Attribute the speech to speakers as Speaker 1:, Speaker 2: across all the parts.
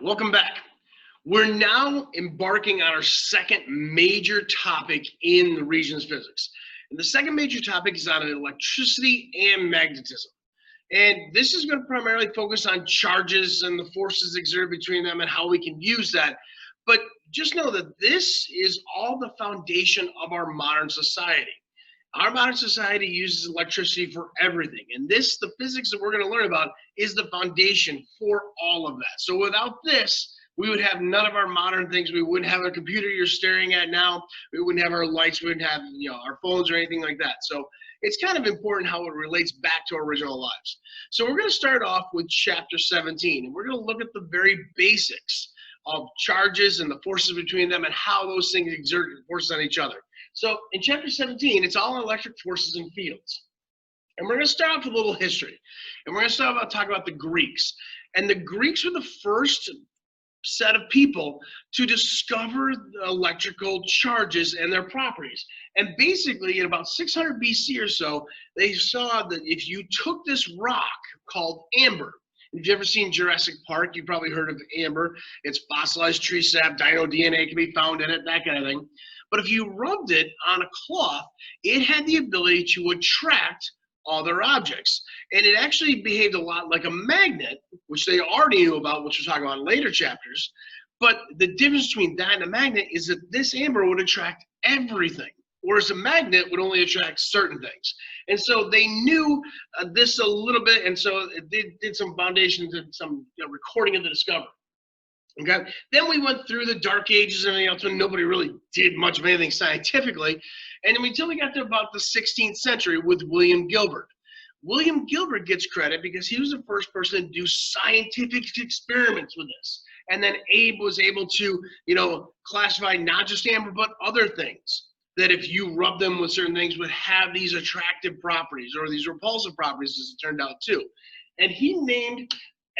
Speaker 1: welcome back. We're now embarking on our second major topic in the regions physics. And the second major topic is on electricity and magnetism. And this is going to primarily focus on charges and the forces exerted between them and how we can use that. But just know that this is all the foundation of our modern society. Our modern society uses electricity for everything. And this, the physics that we're going to learn about, is the foundation for all of that. So without this, we would have none of our modern things. We wouldn't have a computer you're staring at now. We wouldn't have our lights. We wouldn't have our phones or anything like that. So it's kind of important how it relates back to our original lives. So we're going to start off with Chapter 17. And we're going to look at the very basics of charges and the forces between them and how those things exert forces on each other. So in Chapter 17, it's all electric forces and fields. And we're going to start off with a little history. And we're going to start about talking about the Greeks. And the Greeks were the first set of people to discover the electrical charges and their properties. And basically, in about 600 BC or so, they saw that if you took this rock called amber, if you've ever seen Jurassic Park, you've probably heard of amber. It's fossilized tree sap, dino DNA can be found in it, that kind of thing. But if you rubbed it on a cloth, it had the ability to attract other objects. And it actually behaved a lot like a magnet, which they already knew about, which we'll talk about in later chapters. But the difference between that and a magnet is that this amber would attract everything, whereas a magnet would only attract certain things. And so they knew this a little bit, and so they did some foundations and some recording of the discovery. Okay. Then we went through the Dark Ages and everything else when nobody really did much of anything scientifically. And until we got to about the 16th century with William Gilbert. William Gilbert gets credit because he was the first person to do scientific experiments with this. And then Abe was able to, classify not just amber, but other things that if you rub them with certain things would have these attractive properties or these repulsive properties, as it turned out too. And he named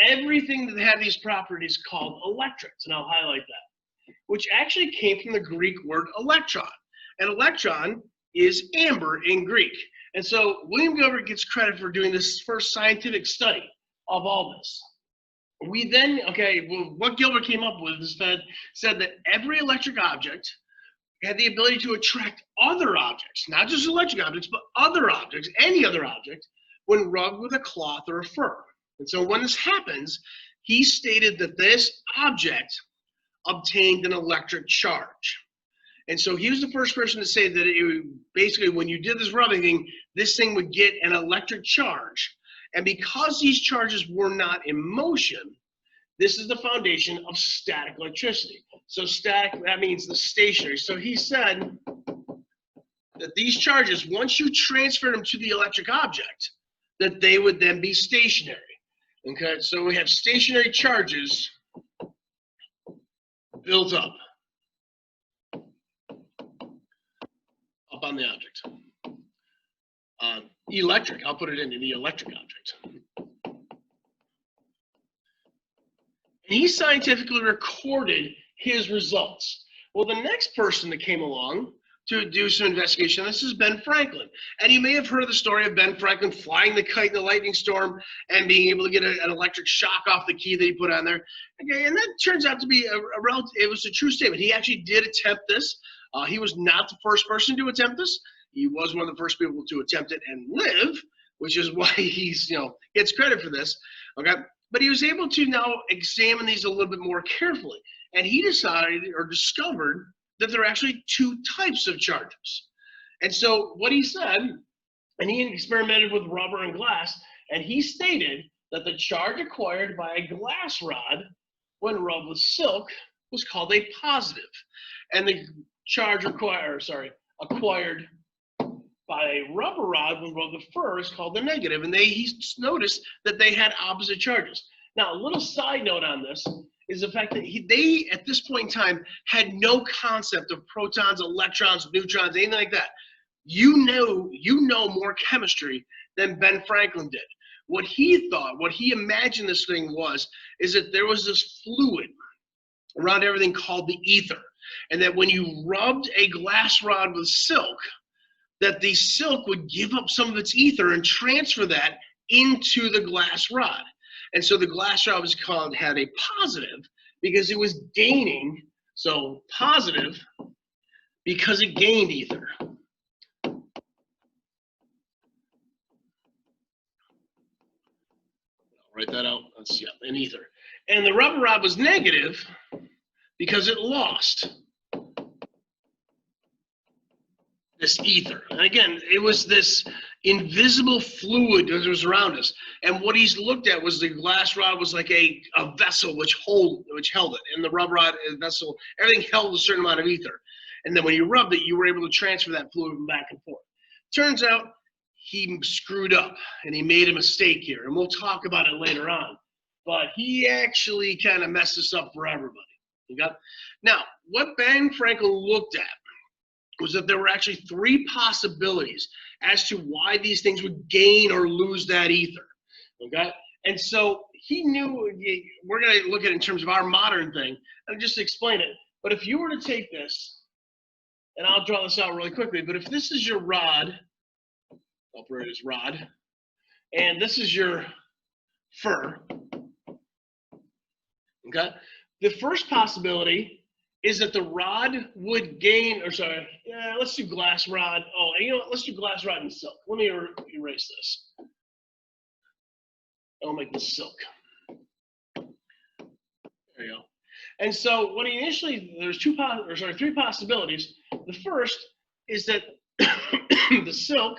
Speaker 1: everything that had these properties called electrons, and I'll highlight that, which actually came from the Greek word electron. And electron is amber in Greek. And so William Gilbert gets credit for doing this first scientific study of all this. We then, what Gilbert came up with is said that every electric object had the ability to attract other objects, not just electric objects, but other objects, any other object, when rubbed with a cloth or a fur. And so when this happens, he stated that this object obtained an electric charge. And so he was the first person to say that it would, basically when you did this rubbing thing, this thing would get an electric charge. And because these charges were not in motion, this is the foundation of static electricity. So static, that means the stationary. So he said that these charges, once you transfer them to the electric object, that they would then be stationary. Okay, so we have stationary charges built up on the object. Electric, I'll put it into the electric object. And he scientifically recorded his results. Well, the next person that came along to do some investigation, this is Ben Franklin. And you may have heard of the story of Ben Franklin flying the kite in the lightning storm and being able to get an electric shock off the key that he put on there. Okay, and that turns out to be it was a true statement. He actually did attempt this. He was not the first person to attempt this. He was one of the first people to attempt it and live, which is why he's, gets credit for this. Okay, but he was able to now examine these a little bit more carefully. And he decided or discovered that there are actually two types of charges. And so what he said, and he experimented with rubber and glass, and he stated that the charge acquired by a glass rod when rubbed with silk was called a positive. And the charge acquired by a rubber rod when rubbed with fur is called the negative. And he noticed that they had opposite charges. Now, a little side note on this is the fact that they, at this point in time, had no concept of protons, electrons, neutrons, anything like that. You know more chemistry than Ben Franklin did. What he thought, what he imagined this thing was, is that there was this fluid around everything called the ether. And that when you rubbed a glass rod with silk, that the silk would give up some of its ether and transfer that into the glass rod. And so the glass rod was had a positive because it was gaining, so positive because it gained ether. Write that out. Let's see, an ether. And the rubber rod was negative because it lost this ether. And again, it was this invisible fluid that was around us. And what he's looked at was the glass rod was like a vessel which held it. And the rubber rod vessel, everything held a certain amount of ether. And then when you rubbed it, you were able to transfer that fluid back and forth. Turns out he screwed up and he made a mistake here. And we'll talk about it later on. But he actually kind of messed this up for everybody. Okay? Now, what Ben Franklin looked at was that there were actually three possibilities as to why these things would gain or lose that ether. Okay? And so he knew, we're going to look at it in terms of our modern thing and just explain it. But if you were to take this, and I'll draw this out really quickly, but if this is your rod, I'll put it as rod, and this is your fur, okay? The first possibility is that the rod would gain, or sorry, let's do glass rod. Oh, and you know what? Let's do glass rod and silk. Let me erase this. I'll make this silk. There you go. And so what he initially, there's three possibilities. The first is that the silk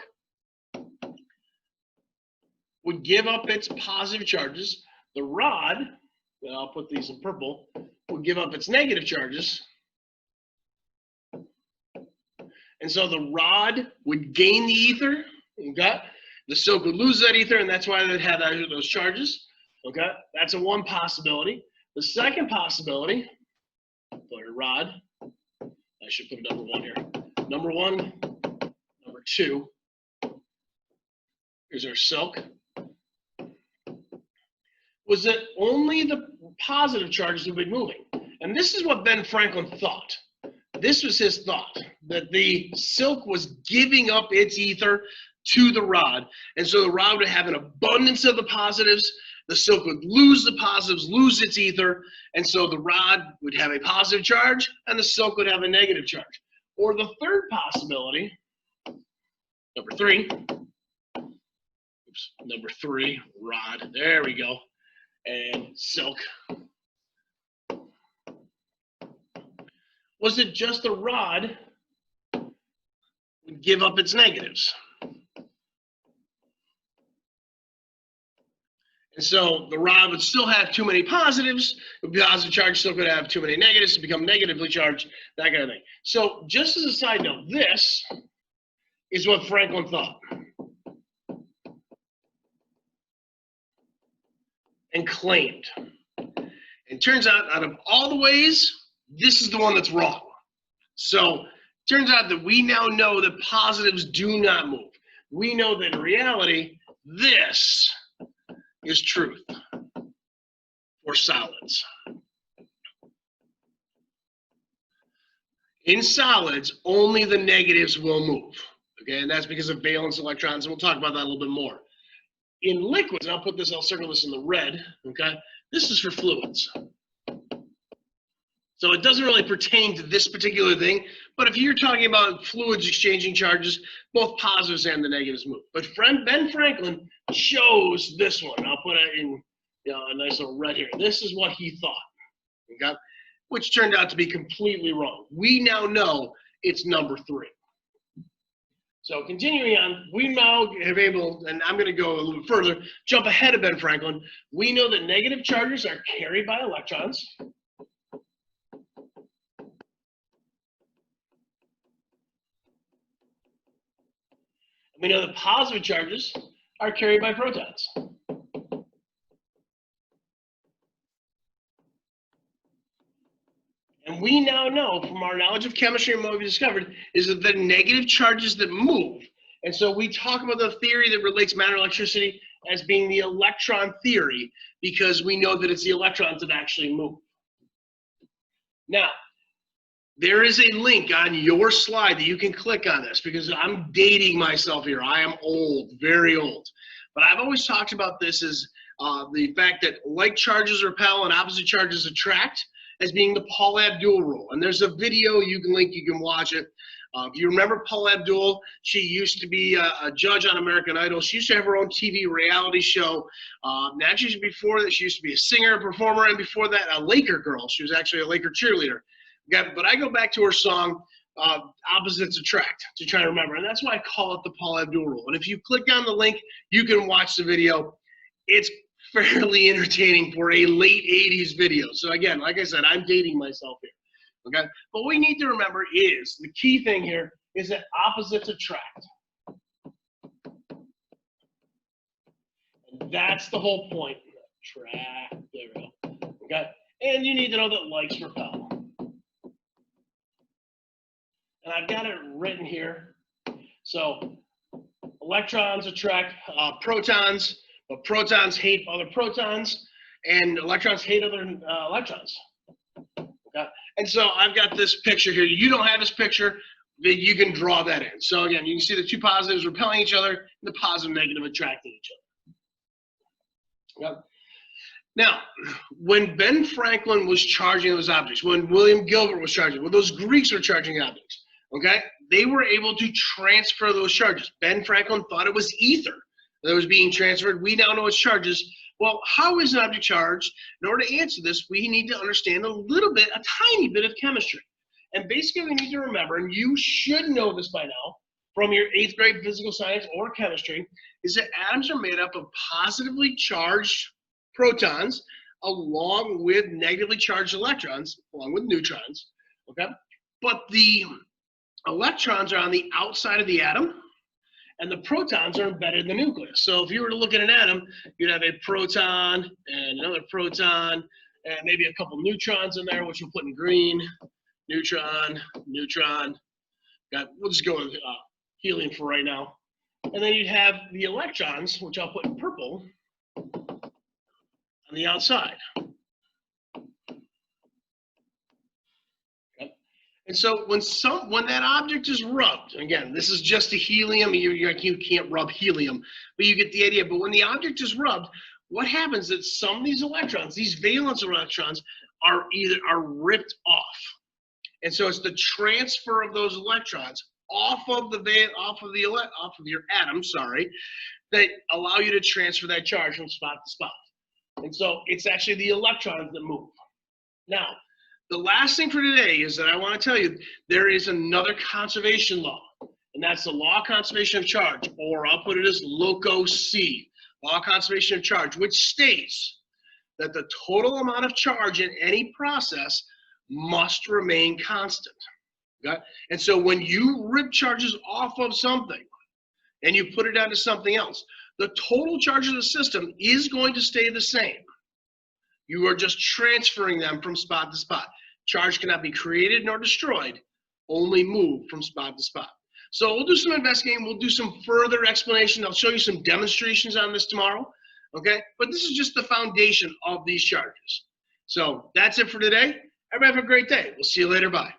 Speaker 1: would give up its positive charges. The rod, and I'll put these in purple, would give up its negative charges. And so the rod would gain the ether, okay? The silk would lose that ether, and that's why they'd have those charges, okay? That's one possibility. The second possibility, put a rod, I should put a number 1 here. Number 1, number 2, here's our silk, was that only the positive charges would be moving. And this is what Ben Franklin thought. This was his thought, that the silk was giving up its ether to the rod. And so the rod would have an abundance of the positives. The silk would lose the positives, lose its ether. And so the rod would have a positive charge and the silk would have a negative charge. Or the third possibility, number 3, number 3, rod, there we go, and silk, was it just the rod would give up its negatives. And so the rod would still have too many positives, the positive charge still could have too many negatives to become negatively charged, that kind of thing. So just as a side note, this is what Franklin thought. And claimed. And turns out of all the ways, this is the one that's wrong. So turns out that we now know that positives do not move. We know that in reality, this is truth for solids. In solids, only the negatives will move. Okay, and that's because of valence electrons, and we'll talk about that a little bit more. In liquids, and I'll circle this in the red, okay, this is for fluids. So it doesn't really pertain to this particular thing, but if you're talking about fluids exchanging charges, both positives and the negatives move. But Ben Franklin chose this one. I'll put it in a nice little red here. This is what he thought, okay? Which turned out to be completely wrong. We now know it's number 3. So continuing on, we now have able, and I'm going to go a little further, jump ahead of Ben Franklin. We know that negative charges are carried by electrons. We know that positive charges are carried by protons. And we now know from our knowledge of chemistry and what we discovered is that the negative charges that move. And so we talk about the theory that relates matter and electricity as being the electron theory because we know that it's the electrons that actually move. Now, there is a link on your slide that you can click on this because I'm dating myself here. I am old, very old. But I've always talked about this as the fact that like charges repel and opposite charges attract. as being the Paul Abdul rule. And there's a video you can watch it. If you remember Paul Abdul, she used to be a judge on American Idol. She used to have her own TV reality show. Actually, before that, she used to be a singer, a performer, and before that, a Laker girl. She was actually a Laker cheerleader. But I go back to her song, Opposites Attract, to try to remember. And that's why I call it the Paul Abdul rule. And if you click on the link, you can watch the video. It's fairly entertaining for a late 80s video. So again, like I said, I'm dating myself here. Okay, but what we need to remember is the key thing here is that opposites attract. And that's the whole point. Attract, there we go. Okay, and you need to know that likes repel. And I've got it written here. So electrons attract protons, but protons hate other protons, and electrons hate other electrons. Okay. And so I've got this picture here. You don't have this picture, but you can draw that in. So again, you can see the two positives repelling each other, and the positive and negative attracting each other. Okay. Now, when Ben Franklin was charging those objects, when William Gilbert was charging, when those Greeks were charging objects, okay, they were able to transfer those charges. Ben Franklin thought it was ether that was being transferred. We now know it's charges. Well, how is an object charged? In order to answer this, we need to understand a tiny bit of chemistry. And basically, we need to remember, and you should know this by now from your 8th grade physical science or chemistry, is that atoms are made up of positively charged protons along with negatively charged electrons, along with neutrons, okay? But the electrons are on the outside of the atom, and the protons are embedded in the nucleus. So if you were to look at an atom, you'd have a proton and another proton and maybe a couple neutrons in there, which we'll put in green. Neutron, neutron. We'll just go with helium for right now. And then you'd have the electrons, which I'll put in purple, on the outside. And so when that object is rubbed, again, this is just a helium, you can't rub helium, but you get the idea. But when the object is rubbed, what happens is some of these electrons, these valence electrons, are ripped off. And so it's the transfer of those electrons off of your atom, that allow you to transfer that charge from spot to spot. And so it's actually the electrons that move. Now, the last thing for today is that I want to tell you there is another conservation law, and that's the law of conservation of charge, or I'll put it as LOCO-C, law of conservation of charge, which states that the total amount of charge in any process must remain constant. Okay? And so when you rip charges off of something and you put it onto something else, the total charge of the system is going to stay the same. You are just transferring them from spot to spot. Charge cannot be created nor destroyed, only move from spot to spot. So we'll do some investigating. We'll do some further explanation. I'll show you some demonstrations on this tomorrow. Okay? But this is just the foundation of these charges. So that's it for today. Everybody have a great day. We'll see you later. Bye.